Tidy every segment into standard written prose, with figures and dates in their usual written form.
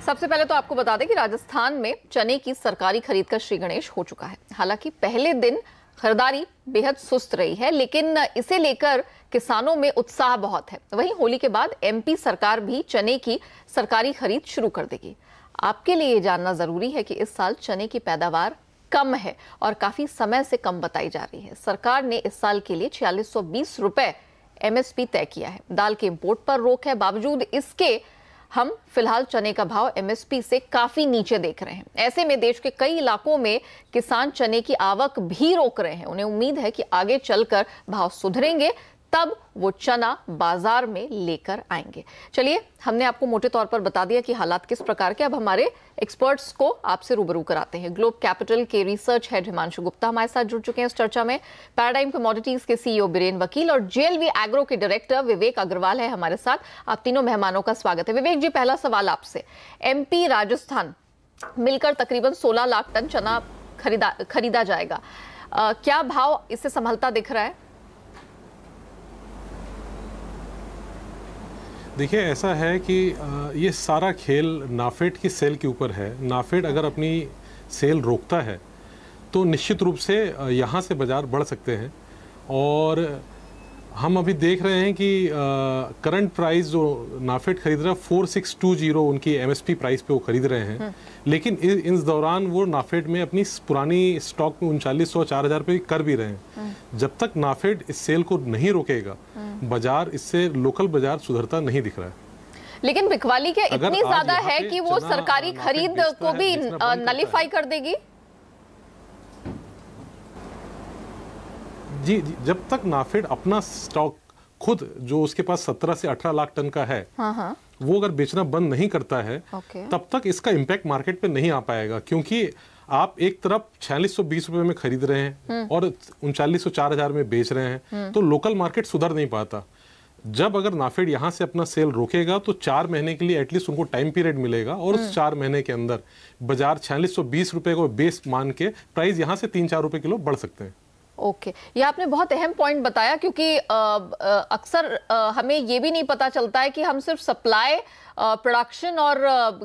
सबसे पहले तो आपको बता दें कि राजस्थान में चने की सरकारी खरीद का श्री गणेश हो चुका है। हालांकि पहले दिन खरीदारी बेहद सुस्त रही है, लेकिन इसे लेकर किसानों में उत्साह बहुत है। वहीं होली के बाद एमपी सरकार भी चने की सरकारी खरीद शुरू कर देगी। आपके लिए ये जानना जरूरी है कि इस साल चने की पैदावार कम है और काफी समय से कम बताई जा रही है। सरकार ने इस साल के लिए 4620 रुपए एमएसपी तय किया है। दाल के इंपोर्ट पर रोक है, बावजूद इसके हम फिलहाल चने का भाव एमएसपी से काफी नीचे देख रहे हैं। ऐसे में देश के कई इलाकों में किसान चने की आवक भी रोक रहे हैं। उन्हें उम्मीद है कि आगे चलकर भाव सुधरेंगे, तब वो चना बाजार में लेकर आएंगे। चलिए, हमने आपको मोटे तौर पर बता दिया कि हालात किस प्रकार के। अब हमारे एक्सपर्ट्स को आपसे रूबरू कराते हैं। ग्लोब कैपिटल के रिसर्च हेड हिमांशु गुप्ता हमारे साथ जुड़ चुके हैं इस चर्चा में। पैराडाइम कमोडिटीज के सीईओ बीरेन वकील और जेएलवी एग्रो के डायरेक्टर विवेक अग्रवाल है हमारे साथ। आप तीनों मेहमानों का स्वागत है। विवेक जी, पहला सवाल आपसे। एमपी राजस्थान मिलकर तकरीबन 16 लाख टन चना खरीदा जाएगा। क्या भाव इससे संभलता दिख रहा है? देखिए, ऐसा है कि ये सारा खेल नाफेड की सेल के ऊपर है। नाफेड अगर अपनी सेल रोकता है तो निश्चित रूप से यहाँ से बाज़ार बढ़ सकते हैं। और हम अभी देख रहे हैं कि करंट प्राइस जो नाफेड खरीद रहा है 4620 उनकी एमएसपी प्राइस पे वो खरीद रहे हैं। लेकिन इस दौरान वो नाफेड में अपनी पुरानी स्टॉक में 3900 4000 पे कर भी रहे हैं। जब तक नाफेड इस सेल को नहीं रोकेगा, बाजार इससे लोकल बाजार सुधरता नहीं दिख रहा है। लेकिन बिकवाली क्या इतनी ज्यादा है कि वो सरकारी खरीद को भी नलीफाई कर देगी? जी, जब तक नाफेड अपना स्टॉक खुद जो उसके पास 17 से 18 लाख टन का है, वो अगर बेचना बंद नहीं करता है, तब तक इसका इम्पैक्ट मार्केट पे नहीं आ पाएगा। क्योंकि आप एक तरफ 4620 रुपए में खरीद रहे हैं और 3900 4000 में बेच रहे हैं, तो लोकल मार्केट सुधर नहीं पाता। जब अगर नाफेड यहाँ से अपना सेल रोकेगा तो 4 महीने के लिए एटलीस्ट उनको टाइम पीरियड मिलेगा और उस 4 महीने के अंदर बाजार 4620 रुपए को बेस मान के प्राइस यहाँ से 3-4 रुपए किलो बढ़ सकते हैं। ओके, ये आपने बहुत अहम पॉइंट बताया, क्योंकि अक्सर हमें ये भी नहीं पता चलता है कि हम सिर्फ सप्लाई, प्रोडक्शन और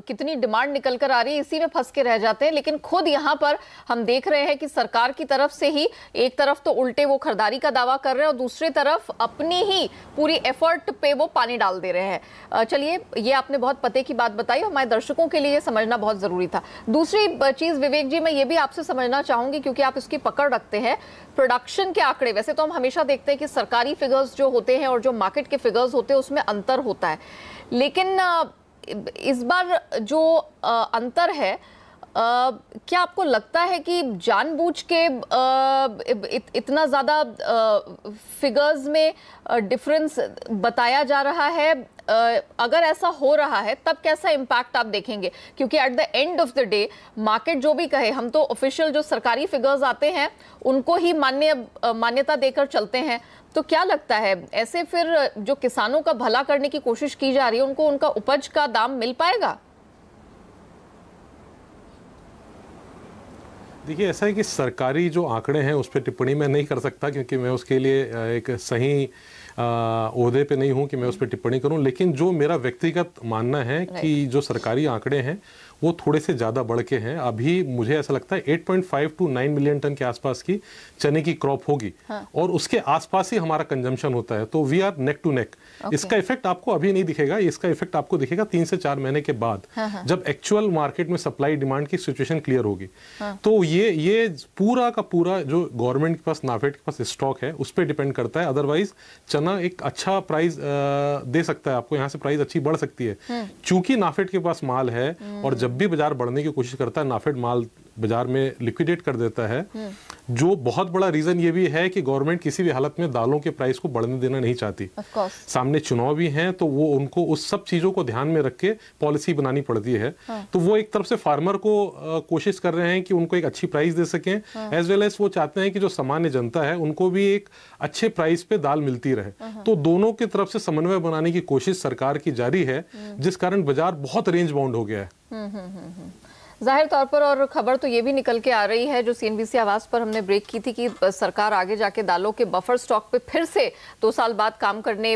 कितनी डिमांड निकल कर आ रही है, इसी में फंस के रह जाते हैं। लेकिन खुद यहाँ पर हम देख रहे हैं कि सरकार की तरफ से ही एक तरफ तो उल्टे वो खरीदारी का दावा कर रहे हैं और दूसरी तरफ अपनी ही पूरी एफर्ट पे वो पानी डाल दे रहे हैं। चलिए, ये आपने बहुत पते की बात बताई, हमारे दर्शकों के लिए समझना बहुत जरूरी था। दूसरी चीज विवेक जी, मैं ये भी आपसे समझना चाहूंगी, क्योंकि आप इसकी पकड़ रखते हैं। प्रोडक्शन के आंकड़े, वैसे तो हम हमेशा देखते हैं कि सरकारी फिगर्स जो होते हैं और जो मार्केट के फिगर्स होते हैं उसमें अंतर होता है, लेकिन इस बार जो अंतर है, क्या आपको लगता है कि जानबूझ के इतना ज्यादा फिगर्स में डिफरेंस बताया जा रहा है? अगर ऐसा हो रहा है तब कैसा इंपैक्ट आप देखेंगे? क्योंकि at the end of the day market जो भी कहे, हम तो ऑफिशियल जो सरकारी फिगर्स आते हैं उनको ही मान्यता देकर चलते हैं। तो क्या लगता है, ऐसे फिर जो किसानों का भला करने की कोशिश की जा रही है उनको उनका उपज का दाम मिल पाएगा? देखिए, ऐसा है कि सरकारी जो आंकड़े हैं उस पर टिप्पणी मैं नहीं कर सकता, क्योंकि मैं उसके लिए एक सही ओहदे पे नहीं हूं कि मैं उस पर टिप्पणी करूं। लेकिन जो मेरा व्यक्तिगत मानना है कि जो सरकारी आंकड़े हैं वो थोड़े से ज़्यादा बढ़ के हैं। अभी मुझे ऐसा लगता है 8.5 to 9 मिलियन टन के आसपास की चने की क्रॉप होगी, और उसके आसपास ही हमारा कंजम्पशन होता है। तो we are neck to neck. इसका इफेक्ट आपको अभी नहीं दिखेगा, इसका इफेक्ट आपको दिखेगा 3 से 4 महीने के बाद, जब एक्चुअल मार्केट में सप्लाई डिमांड की सिचुएशन क्लियर होगी। तो ये पूरा का पूरा जो गवर्नमेंट के पास, नाफेड के पास स्टॉक है उस पर डिपेंड करता है। अदरवाइज चना एक अच्छा प्राइस दे सकता है आपको, यहाँ से प्राइस अच्छी बढ़ सकती है। चूंकि नाफेड के पास माल है और जब भी बाजार बढ़ने की कोशिश करता है, नाफेड माल बाजार में लिक्विडेट कर देता है। जो बहुत बड़ा रीजन ये भी है कि गवर्नमेंट किसी भी हालत में दालों के प्राइस को बढ़ने देना नहीं चाहती। सामने चुनाव भी हैं, तो वो उनको उस सब चीजों को ध्यान में रख के पॉलिसी बनानी पड़ती है। तो वो एक तरफ से फार्मर को कोशिश कर रहे हैं कि उनको एक अच्छी प्राइस दे सकें, एज वेल एज वो चाहते हैं कि जो सामान्य जनता है उनको भी एक अच्छे प्राइस पे दाल मिलती रहे। तो दोनों की तरफ से समन्वय बनाने की कोशिश सरकार की जारी है, जिस कारण बाजार बहुत रेंज बाउंड हो गया है। जाहिर तौर पर, और खबर तो ये भी निकल के आ रही है जो सीएनबीसी आवाज पर हमने ब्रेक की थी कि सरकार आगे जाके दालों के बफर स्टॉक पे फिर से 2 साल बाद काम करने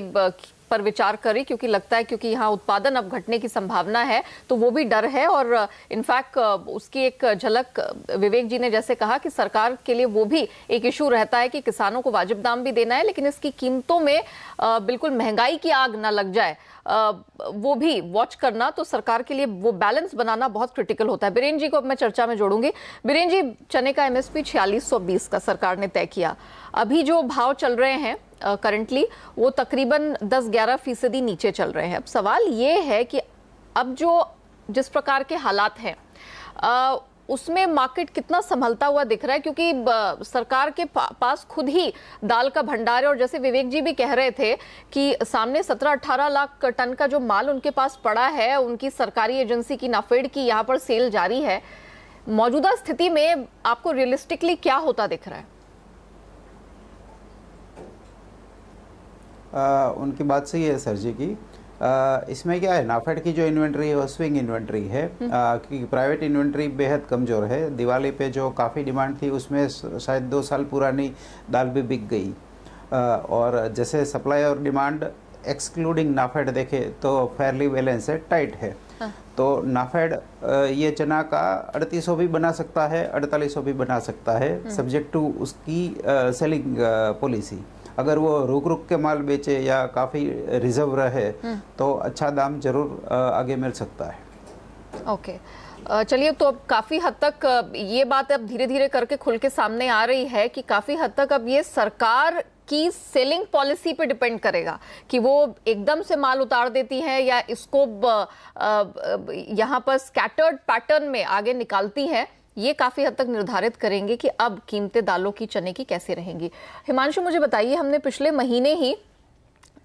पर विचार करें, क्योंकि लगता है क्योंकि यहाँ उत्पादन अब घटने की संभावना है तो वो भी डर है। और इनफैक्ट उसकी एक झलक विवेक जी ने जैसे कहा कि सरकार के लिए वो भी एक इशू रहता है कि किसानों को वाजिब दाम भी देना है, लेकिन इसकी कीमतों में बिल्कुल महंगाई की आग ना लग जाए, वो भी वॉच करना, तो सरकार के लिए वो बैलेंस बनाना बहुत क्रिटिकल होता है। बीरेन जी को अब मैं चर्चा में जोड़ूंगी। बीरेन जी, चने का एमएसपी 4620 का सरकार ने तय किया, अभी जो भाव चल रहे हैं करंटली वो तकरीबन 10-11% नीचे चल रहे हैं। अब सवाल ये है कि अब जिस प्रकार के हालात हैं उसमें मार्केट कितना संभलता हुआ दिख रहा है, क्योंकि सरकार के पास खुद ही दाल का भंडार है और जैसे विवेक जी भी कह रहे थे कि सामने 17-18 लाख टन का जो माल उनके पास पड़ा है, उनकी सरकारी एजेंसी की नाफेड की यहाँ पर सेल जारी है। मौजूदा स्थिति में आपको रियलिस्टिकली क्या होता दिख रहा है? उनकी बात सही है सर जी की। इसमें क्या है, नाफेड की जो इन्वेंट्री है वो स्विंग इन्वेंट्री है, क्योंकि प्राइवेट इन्वेंट्री बेहद कमज़ोर है। दिवाली पे जो काफ़ी डिमांड थी उसमें शायद 2 साल पुरानी दाल भी बिक गई, और जैसे सप्लाई और डिमांड एक्सक्लूडिंग नाफेड देखे तो फेयरली बैलेंस है, टाइट है। तो नाफेड ये चना का 3800 भी बना सकता है, 4800 भी बना सकता है, सब्जेक्ट टू उसकी सेलिंग पॉलिसी। अगर वो रुक के माल बेचे या काफ़ी रिजर्व रहे तो अच्छा दाम जरूर आगे मिल सकता है। ओके, चलिए, तो अब काफ़ी हद तक ये बात अब धीरे धीरे करके खुल के सामने आ रही है कि काफ़ी हद तक अब ये सरकार की सेलिंग पॉलिसी पे डिपेंड करेगा कि वो एकदम से माल उतार देती है या इसको यहाँ पर स्कैटर्ड पैटर्न में आगे निकालती है। ये काफी हद तक निर्धारित करेंगे कि अब कीमतें दालों की, चने की कैसे रहेंगी। हिमांशु, मुझे बताइए, हमने पिछले महीने ही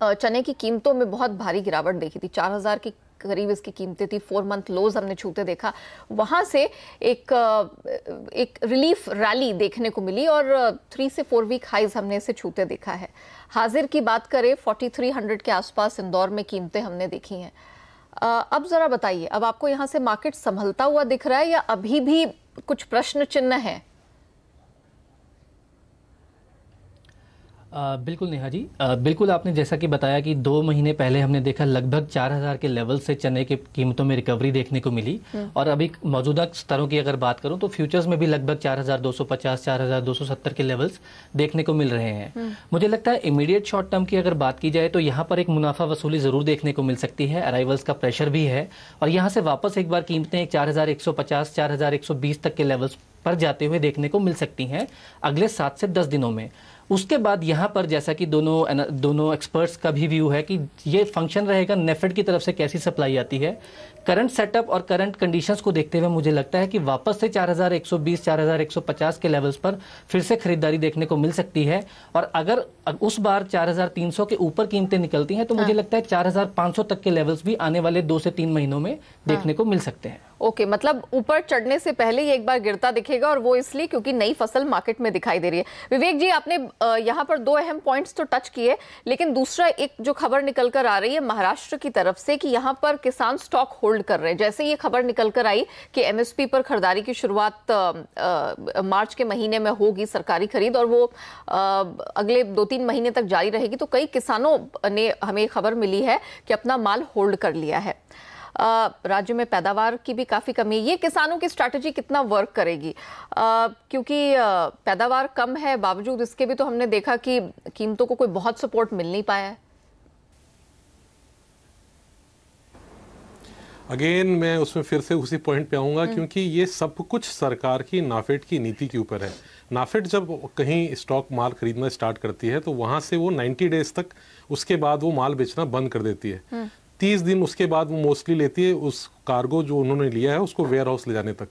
चने की कीमतों में बहुत भारी गिरावट देखी थी, 4000 के करीब इसकी कीमतें थी, 4 मंथ लोज हमने छूते देखा। वहां से एक रिलीफ रैली देखने को मिली और 3 से 4 वीक हाइज हमने इसे छूते देखा है। हाजिर की बात करें 4300 के आसपास इंदौर में कीमतें हमने देखी हैं। अब जरा बताइए, अब आपको यहाँ से मार्केट संभलता हुआ दिख रहा है या अभी भी कुछ प्रश्न चिन्ह है? बिल्कुल नेहा जी, बिल्कुल आपने जैसा कि बताया कि 2 महीने पहले हमने देखा लगभग 4000 के लेवल से चने के कीमतों में रिकवरी देखने को मिली, और अभी मौजूदा स्तरों की अगर बात करूं तो फ्यूचर्स में भी लगभग 4250 4270 के लेवल्स देखने को मिल रहे हैं। मुझे लगता है इमीडिएट शॉर्ट टर्म की अगर बात की जाए तो यहाँ पर एक मुनाफा वसूली जरूर देखने को मिल सकती है, अराइवल्स का प्रेशर भी है, और यहाँ से वापस एक बार कीमतें 4150 4120 तक के लेवल्स पर जाते हुए देखने को मिल सकती हैं अगले 7 से 10 दिनों में। उसके बाद यहाँ पर जैसा कि दोनों एक्सपर्ट्स का भी व्यू है कि ये फंक्शन रहेगा नेफेड की तरफ से कैसी सप्लाई आती है। करंट सेटअप और करंट कंडीशंस को देखते हुए मुझे लगता है कि वापस से 4120 4150 के लेवल्स पर फिर से खरीदारी देखने को मिल सकती है, और अगर उस बार 4300 के ऊपर कीमतें निकलती हैं तो मुझे लगता है 4500 तक के लेवल्स भी आने वाले 2 से 3 महीनों में देखने को मिल सकते हैं। ओके, मतलब ऊपर चढ़ने से पहले ये एक बार गिरता दिखेगा, और वो इसलिए क्योंकि नई फसल मार्केट में दिखाई दे रही है। विवेक जी, आपने यहाँ पर 2 अहम पॉइंट्स तो टच किए, लेकिन दूसरा एक जो खबर निकल कर आ रही है महाराष्ट्र की तरफ से कि यहाँ पर किसान स्टॉक होल्ड कर रहे हैं। जैसे ये खबर निकल कर आई कि एमएसपी पर खरीदारी की शुरुआत मार्च के महीने में होगी, सरकारी खरीद, और वो अगले 2-3 महीने तक जारी रहेगी, तो कई किसानों ने, हमें खबर मिली है कि अपना माल होल्ड कर लिया है। राज्य में पैदावार की भी काफ़ी कमी है। ये किसानों की स्ट्रैटेजी कितना वर्क करेगी, क्योंकि पैदावार कम है, बावजूद इसके भी तो हमने देखा कि कीमतों को कोई बहुत सपोर्ट मिल नहीं पाया है। अगेन मैं उसमें फिर से उसी पॉइंट पे आऊँगा, क्योंकि ये सब कुछ सरकार की नाफेड की नीति के ऊपर है। नाफेड जब कहीं स्टॉक माल खरीदना स्टार्ट करती है तो वहाँ से वो 90 डेज तक, उसके बाद वो माल बेचना बंद कर देती है। 30 दिन उसके बाद वो मोस्टली लेती है उस कार्गो जो उन्होंने लिया है उसको वेयर हाउस ले जाने तक।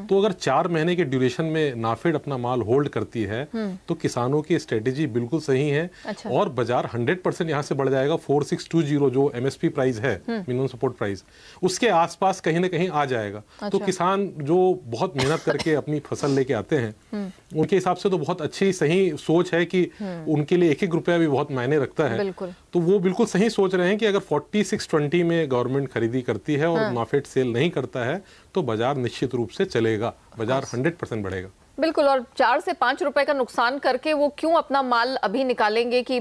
तो अगर 4 महीने के ड्यूरेशन में नाफेड अपना माल होल्ड करती है तो किसानों की स्ट्रेटेजी बिल्कुल सही है। अच्छा। और बाजार 100% यहाँ से बढ़ जाएगा। 4620 जो एमएसपी प्राइस है, मिनिमम सपोर्ट प्राइस, उसके आसपास कहीं ना कहीं आ जाएगा। अच्छा। तो किसान जो बहुत मेहनत करके अपनी फसल लेके आते हैं उनके हिसाब से तो बहुत अच्छी सही सोच है कि उनके लिए 1-1 रुपया भी बहुत मायने रखता है। तो वो बिल्कुल सही सोच रहे हैं कि अगर 4620 में गवर्नमेंट खरीदी करती है और नाफेड सेल नहीं करता है तो बाजार निश्चित रूप से चलेगा, बाजार 100% बढ़ेगा। बिल्कुल, और 4 से 5 रुपए का नुकसान करके वो क्यों अपना माल अभी निकालेंगे कि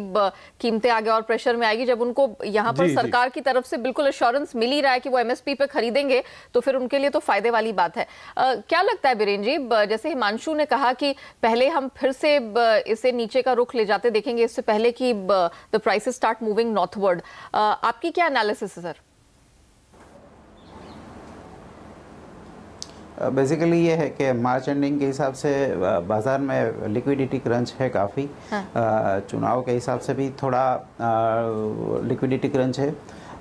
कीमतें आगे और प्रेशर में आएगी, जब उनको यहाँ पर सरकार की तरफ से बिल्कुल एश्योरेंस मिल ही रहा है कि वो एमएसपी पे खरीदेंगे, तो फिर उनके लिए तो फायदे वाली बात है। क्या लगता है बीरेन जी, जैसे हिमांशु ने कहा कि पहले हम फिर से इसे नीचे का रुख ले जाते देखेंगे इससे पहले कि the prices start moving northward, आपकी क्या एनालिसिस है सर? बेसिकली ये है कि मार्च एंडिंग के हिसाब से बाज़ार में लिक्विडिटी क्रंच है काफ़ी। चुनाव के हिसाब से भी थोड़ा लिक्विडिटी क्रंच है।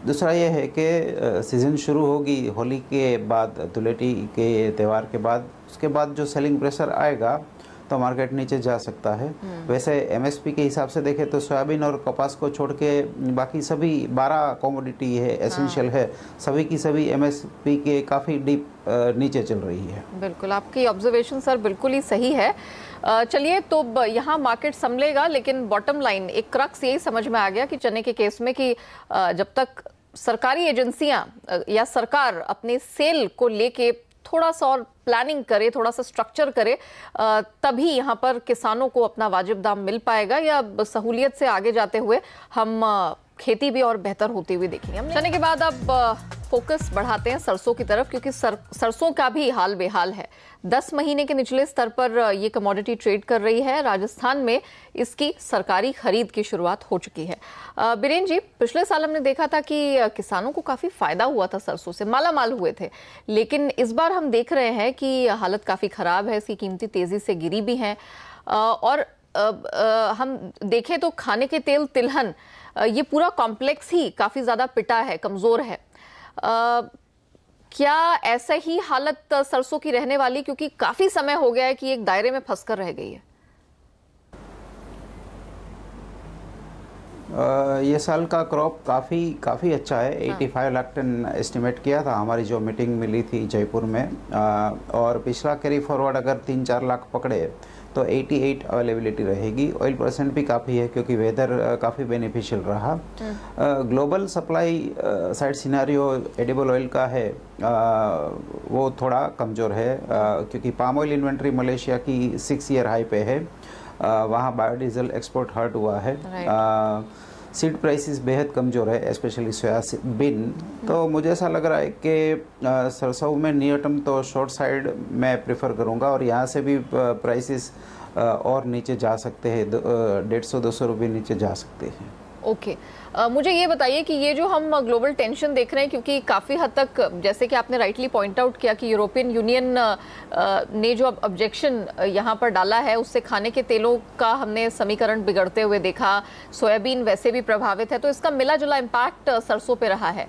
दूसरा ये है कि सीज़न शुरू होगी होली के बाद, धुलेटी के त्यौहार के बाद, उसके बाद जो सेलिंग प्रेशर आएगा तो मार्केट नीचे जा सकता है। वैसे एमएसपी के हिसाब से देखें तो सोयाबीन और कपास को छोड़ के बाकी सभी 12 कमोडिटी है, एसेंशियल है, सभी की सभी एमएसपी के काफ़ी डीप नीचे चल रही है। बिल्कुल, आपकी ऑब्जर्वेशन सर बिल्कुल ही सही है। चलिए, तो यहाँ मार्केट संभलेगा, लेकिन बॉटम लाइन एक क्रक्स यही समझ में आ गया कि चने के केस में कि जब तक सरकारी एजेंसियां या सरकार अपने सेल को लेके थोड़ा सा और प्लानिंग करे, थोड़ा सा स्ट्रक्चर करे, तभी यहाँ पर किसानों को अपना वाजिब दाम मिल पाएगा, या सहूलियत से आगे जाते हुए हम खेती भी और बेहतर होती हुई देखेंगे। हम चने के बाद अब फोकस बढ़ाते हैं सरसों की तरफ, क्योंकि सरसों का भी हाल बेहाल है। 10 महीने के निचले स्तर पर ये कमोडिटी ट्रेड कर रही है। राजस्थान में इसकी सरकारी खरीद की शुरुआत हो चुकी है। बीरेन जी, पिछले साल हमने देखा था कि किसानों को काफी फायदा हुआ था, सरसों से मालामाल हुए थे, लेकिन इस बार हम देख रहे हैं कि हालत काफी खराब है, इसकी कीमतें तेजी से गिरी भी हैं, और हम देखें तो खाने के तेल, तिलहन, ये पूरा कॉम्प्लेक्स ही काफी ज्यादा पिटा है, कमजोर है। क्या ऐसा ही हालत सरसों की रहने वाली, क्योंकि काफी समय हो गया है कि एक दायरे में फंसकर रह गई है? ये साल का क्रॉप काफ़ी अच्छा है। 85 लाख टन एस्टिमेट किया था हमारी जो मीटिंग मिली थी जयपुर में, और पिछला कैरी फॉरवर्ड अगर 3-4 लाख पकड़े तो 88 अवेलेबिलिटी रहेगी। ऑयल परसेंट भी काफ़ी है क्योंकि वेदर काफ़ी बेनिफिशियल रहा। Global supply side scenario edible oil का है, वो थोड़ा कमज़ोर है, क्योंकि पाम ऑयल इन्वेंट्री मलेशिया की 6 ईयर हाई पे है। वहाँ बायोडीजल एक्सपोर्ट हर्ट हुआ है। सीड प्राइसेस बेहद कमज़ोर है, स्पेशली सोयाबीन। तो मुझे ऐसा लग रहा है कि सरसों में नियर टर्म तो शॉर्ट साइड मैं प्रेफर करूँगा, और यहाँ से भी प्राइसेस और नीचे जा सकते हैं, 150-200 रुपये नीचे जा सकते हैं। ओके, मुझे ये बताइए कि ये जो हम ग्लोबल टेंशन देख रहे हैं, क्योंकि काफ़ी हद तक जैसे कि आपने राइटली पॉइंट आउट किया कि यूरोपियन यूनियन ने जो ऑब्जेक्शन यहाँ पर डाला है, उससे खाने के तेलों का हमने समीकरण बिगड़ते हुए देखा, सोयाबीन वैसे भी प्रभावित है, तो इसका मिला जुला इम्पैक्ट सरसों पे रहा है।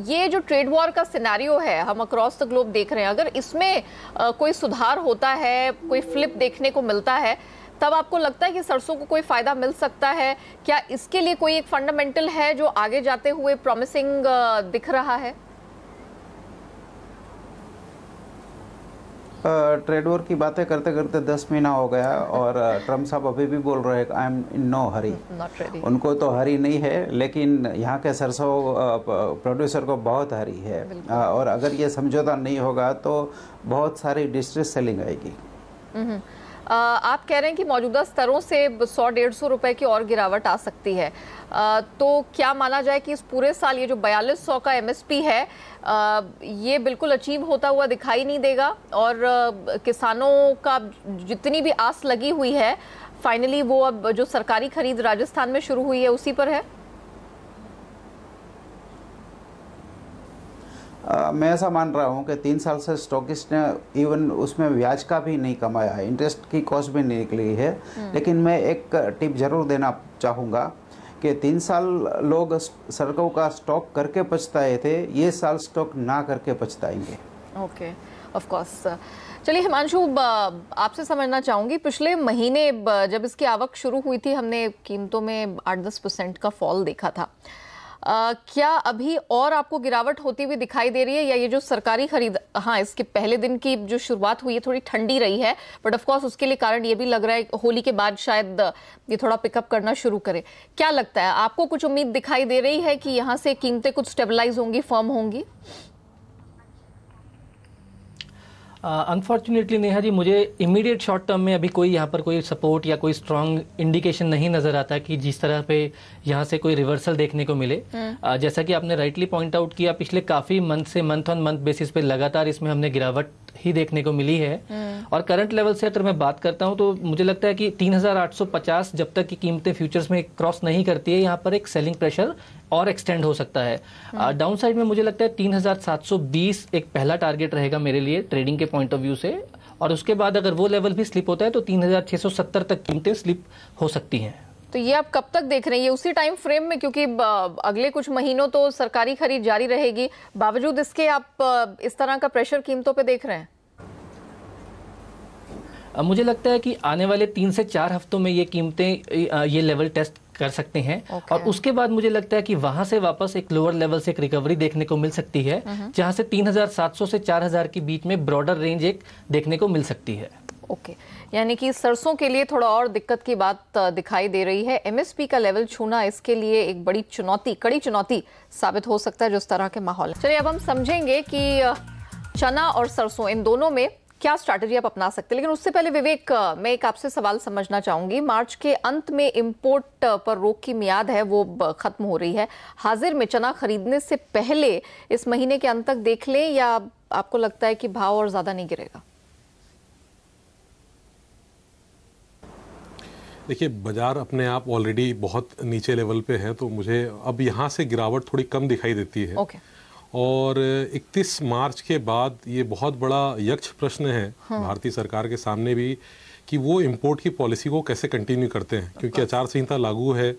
ये जो ट्रेड वॉर का सिनेरियो है हम अक्रॉस द ग्लोब देख रहे हैं, अगर इसमें कोई सुधार होता है, कोई फ्लिप देखने को मिलता है, तब आपको लगता है कि सरसों को कोई फायदा मिल सकता है? क्या इसके लिए कोई एक फंडामेंटल है जो आगे जाते हुए प्रॉमिसिंग दिख रहा है? ट्रेड वॉर की बातें करते करते 10 महीना हो गया, और ट्रम्प साहब अभी भी बोल रहे हैं आई एम इन नो हरी। उनको तो हरी नहीं है, लेकिन यहाँ के सरसों प्रोड्यूसर को बहुत हरी है, और अगर ये समझौता नहीं होगा तो बहुत सारी डिस्ट्रेस सेलिंग आएगी। आप कह रहे हैं कि मौजूदा स्तरों से 100-150 रुपए की और गिरावट आ सकती है, तो क्या माना जाए कि इस पूरे साल ये जो 4200 का एमएसपी है, ये बिल्कुल अचीव होता हुआ दिखाई नहीं देगा, और किसानों का जितनी भी आस लगी हुई है, फाइनली वो अब जो सरकारी खरीद राजस्थान में शुरू हुई है उसी पर है? मैं ऐसा मान रहा हूँ कि 3 साल से स्टॉकिस्ट ने इवन उसमें ब्याज का भी नहीं कमाया है, इंटरेस्ट की कॉस्ट भी नहीं निकली है। लेकिन मैं एक टिप जरूर देना चाहूँगा कि 3 साल लोग सरसों का स्टॉक करके पछताए थे, ये साल स्टॉक ना करके पछताएंगे। Okay, of course. चलिए हिमांशु, आपसे समझना चाहूँगी, पिछले महीने जब इसकी आवक शुरू हुई थी, हमने कीमतों में 8-10% का फॉल देखा था। क्या अभी और आपको गिरावट होती हुई दिखाई दे रही है, या ये जो सरकारी खरीद, हाँ इसके पहले दिन की जो शुरुआत हुई है थोड़ी ठंडी रही है, बट ऑफ कोर्स उसके लिए कारण ये भी लग रहा है होली के बाद शायद ये थोड़ा पिकअप करना शुरू करे। क्या लगता है आपको, कुछ उम्मीद दिखाई दे रही है कि यहाँ से कीमतें कुछ स्टेबलाइज होंगी, फर्म होंगी? अनफॉर्चुनेटली नेहा जी, मुझे इमीडिएट शॉर्ट टर्म में अभी कोई यहाँ पर कोई सपोर्ट या कोई स्ट्रांग इंडिकेशन नहीं नजर आता कि जिस तरह पे यहाँ से कोई रिवर्सल देखने को मिले। जैसा कि आपने राइटली पॉइंट आउट किया, पिछले काफी मंथ से मंथ ऑन मंथ बेसिस पे लगातार इसमें हमने गिरावट ही देखने को मिली है। और करंट लेवल से अगर मैं बात करता हूँ तो मुझे लगता है कि 3850 जब तक की कीमतें फ्यूचर्स में क्रॉस नहीं करती है, यहाँ पर एक सेलिंग प्रेशर और एक्सटेंड हो सकता है। डाउन साइड में मुझे लगता है 3720 एक पहला टारगेट रहेगा मेरे लिए ट्रेडिंग के पॉइंट ऑफ व्यू से, और उसके बाद अगर वो लेवल भी स्लिप होता है तो 3670 तक कीमतें स्लिप हो सकती हैं। तो ये आप कब तक देख रहे हैं, ये उसी टाइम फ्रेम में, क्योंकि अगले कुछ महीनों तो सरकारी खरीद जारी रहेगी, बावजूद इसके आप इस तरह का प्रेशर कीमतों पे देख रहे हैं? मुझे लगता है कि आने वाले 3 से 4 हफ्तों में ये कीमतें ये लेवल टेस्ट कर सकते हैं। और उसके बाद मुझे लगता है कि वहां से वापस एक लोअर लेवल से एक रिकवरी देखने को मिल सकती है, जहां से 3700 से 4000 के बीच में ब्रॉडर रेंज एक देखने को मिल सकती है। ओके, यानी कि सरसों के लिए थोड़ा और दिक्कत की बात दिखाई दे रही है। एमएसपी का लेवल छूना इसके लिए एक बड़ी चुनौती, कड़ी चुनौती साबित हो सकता है जिस तरह के माहौल। चलिए अब हम समझेंगे कि चना और सरसों इन दोनों में क्या स्ट्रैटेजी आप अपना सकते हैं, लेकिन उससे पहले विवेक, मैं एक आपसे सवाल समझना चाहूंगी। मार्च के अंत में इंपोर्ट पर रोक की मियाद है वो खत्म हो रही है। हाजिर में चना खरीदने से पहले इस महीने के अंत तक देख लें, या आपको लगता है कि भाव और ज्यादा नहीं गिरेगा? देखिए, बाजार अपने आप ऑलरेडी बहुत नीचे लेवल पे है, तो मुझे अब यहाँ से गिरावट थोड़ी कम दिखाई देती है। और 31 मार्च के बाद ये बहुत बड़ा यक्ष प्रश्न है भारतीय सरकार के सामने भी कि वो इंपोर्ट की पॉलिसी को कैसे कंटिन्यू करते हैं, क्योंकि आचार संहिता लागू है।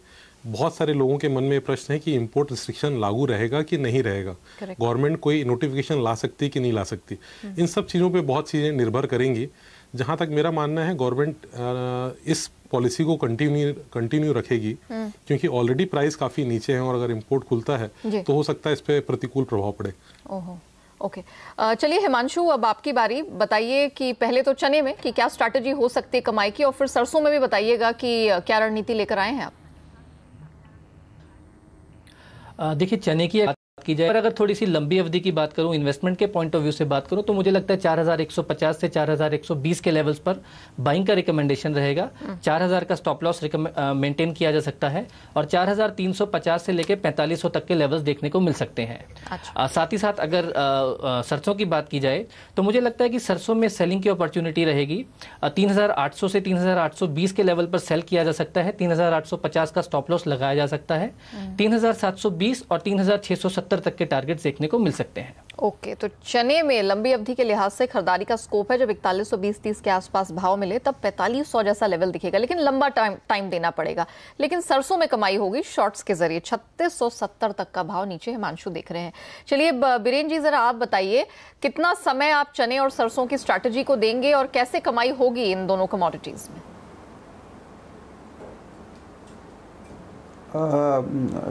बहुत सारे लोगों के मन में प्रश्न है कि इंपोर्ट रिस्ट्रिक्शन लागू रहेगा कि नहीं रहेगा, गवर्नमेंट कोई नोटिफिकेशन ला सकती कि नहीं ला सकती। इन सब चीज़ों पे बहुत चीज़ें निर्भर करेंगी। जहाँ तक मेरा मानना है, गवर्नमेंट इस पॉलिसी को कंटिन्यू रखेगी, क्योंकि ऑलरेडी प्राइस काफ़ी नीचे हैं, और अगर इंपोर्ट खुलता है तो हो सकता है इस पे प्रतिकूल प्रभाव पड़े। ओहो, ओके। चलिए हिमांशु, अब आपकी बारी। बताइए कि पहले तो चने में कि क्या स्ट्रैटेजी हो सकती है कमाई की, और फिर सरसों में भी बताइएगा कि क्या रणनीति लेकर आए हैं आप। देखिए, चने की बात की जाए, पर अगर थोड़ी सी लंबी अवधि की बात करूं, इन्वेस्टमेंट के पॉइंट ऑफ व्यू से बात करूं, तो मुझे लगता है 4150 से 4120 के लेवल्स पर बाइंग का रिकमेंडेशन रहेगा। 4000 का स्टॉप लॉस मेंटेन किया जा सकता है, और 4350 से लेकर 4500 तक के लेवल्स देखने को मिल सकते हैं। अच्छा। साथ ही साथ अगर सरसों की बात की जाए तो मुझे लगता है कि सरसों में सेलिंग की अपॉर्चुनिटी रहेगी। 3800 से 3820 के लेवल पर सेल किया जा सकता है। 3850 का स्टॉप लॉस लगाया जा सकता है। 3720 और 3670 तक के टारगेट देखने को मिल सकते हैं। ओके, तो चने में लंबी अवधि के लिहाज से खरीदारी का स्कोप है। जब 4120-30 के आसपास भाव मिले तब 4500 जैसा लेवल दिखेगा, लेकिन लंबा टाइम देना पड़ेगा। लेकिन सरसों में कमाई होगी शॉर्ट्स के जरिए। 3670 तक का भाव नीचे हिमांशु देख रहे हैं। चलिए बीरेन जी, जरा आप बताइए कितना समय आप चने और सरसों की स्ट्रैटेजी को देंगे और कैसे कमाई होगी इन दोनों कमोडिटीज में?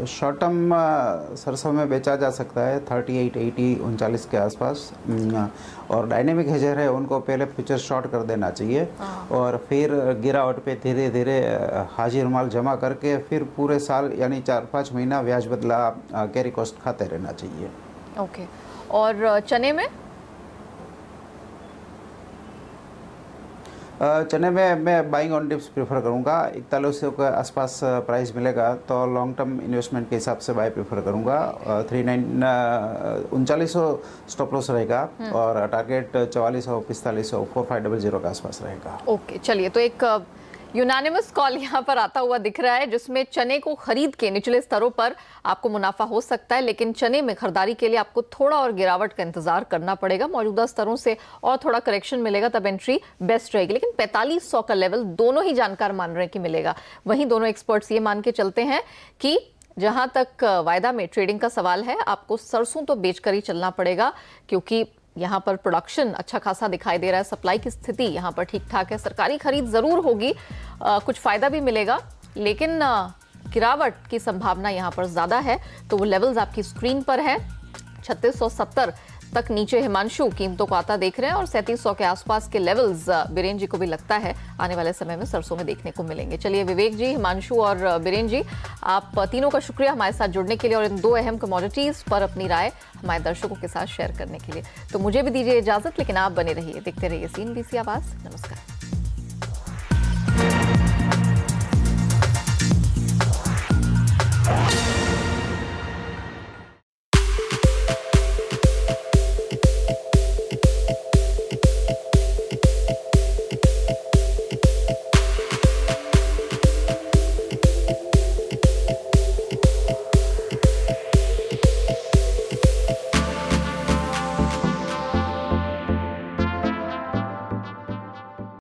शॉर्ट टर्म सरसों में बेचा जा सकता है 38, 80, 39 के आसपास, और डायनेमिक हेजर है उनको पहले फ्यूचर शॉर्ट कर देना चाहिए, और फिर गिरावट पे धीरे धीरे हाजिर माल जमा करके फिर पूरे साल यानी 4-5 महीना ब्याज बदला कैरी कॉस्ट खाते रहना चाहिए। ओके, और चने में? चने में मैं बाइंग ऑन डिप्स प्रेफर करूंगा। 4100 के आसपास प्राइस मिलेगा तो लॉन्ग टर्म इन्वेस्टमेंट के हिसाब से बाय प्रेफर करूंगा। 3900 स्टॉप लॉस रहेगा, और टारगेट 4400, 4500, 4500 के आसपास रहेगा। ओके, चलिए, तो एक यूनानिमस कॉल यहाँ पर आता हुआ दिख रहा है, जिसमें चने को खरीद के निचले स्तरों पर आपको मुनाफा हो सकता है, लेकिन चने में खरीदारी के लिए आपको थोड़ा और गिरावट का इंतजार करना पड़ेगा। मौजूदा स्तरों से और थोड़ा करेक्शन मिलेगा तब एंट्री बेस्ट रहेगी, लेकिन 4500 का लेवल दोनों ही जानकार मान रहे हैं कि मिलेगा। वहीं दोनों एक्सपर्ट्स ये मान के चलते हैं कि जहां तक वायदा में ट्रेडिंग का सवाल है, आपको सरसों तो बेचकर ही चलना पड़ेगा, क्योंकि यहाँ पर प्रोडक्शन अच्छा खासा दिखाई दे रहा है, सप्लाई की स्थिति यहाँ पर ठीक ठाक है। सरकारी खरीद जरूर होगी, कुछ फायदा भी मिलेगा, लेकिन गिरावट की संभावना यहाँ पर ज्यादा है। तो वो लेवल्स आपकी स्क्रीन पर है, 3670 तक नीचे हिमांशु कीमतों को आता देख रहे हैं और 3700 के आसपास के लेवल्स बीरेन जी को भी लगता है आने वाले समय में सरसों में देखने को मिलेंगे। चलिए विवेक जी, हिमांशु और बीरेन जी, आप तीनों का शुक्रिया हमारे साथ जुड़ने के लिए और इन दो अहम कमोडिटीज पर अपनी राय हमारे दर्शकों के साथ शेयर करने के लिए। तो मुझे भी दीजिए इजाजत, लेकिन आप बने रहिए, देखते रहिए CNBC आवाज। नमस्कार।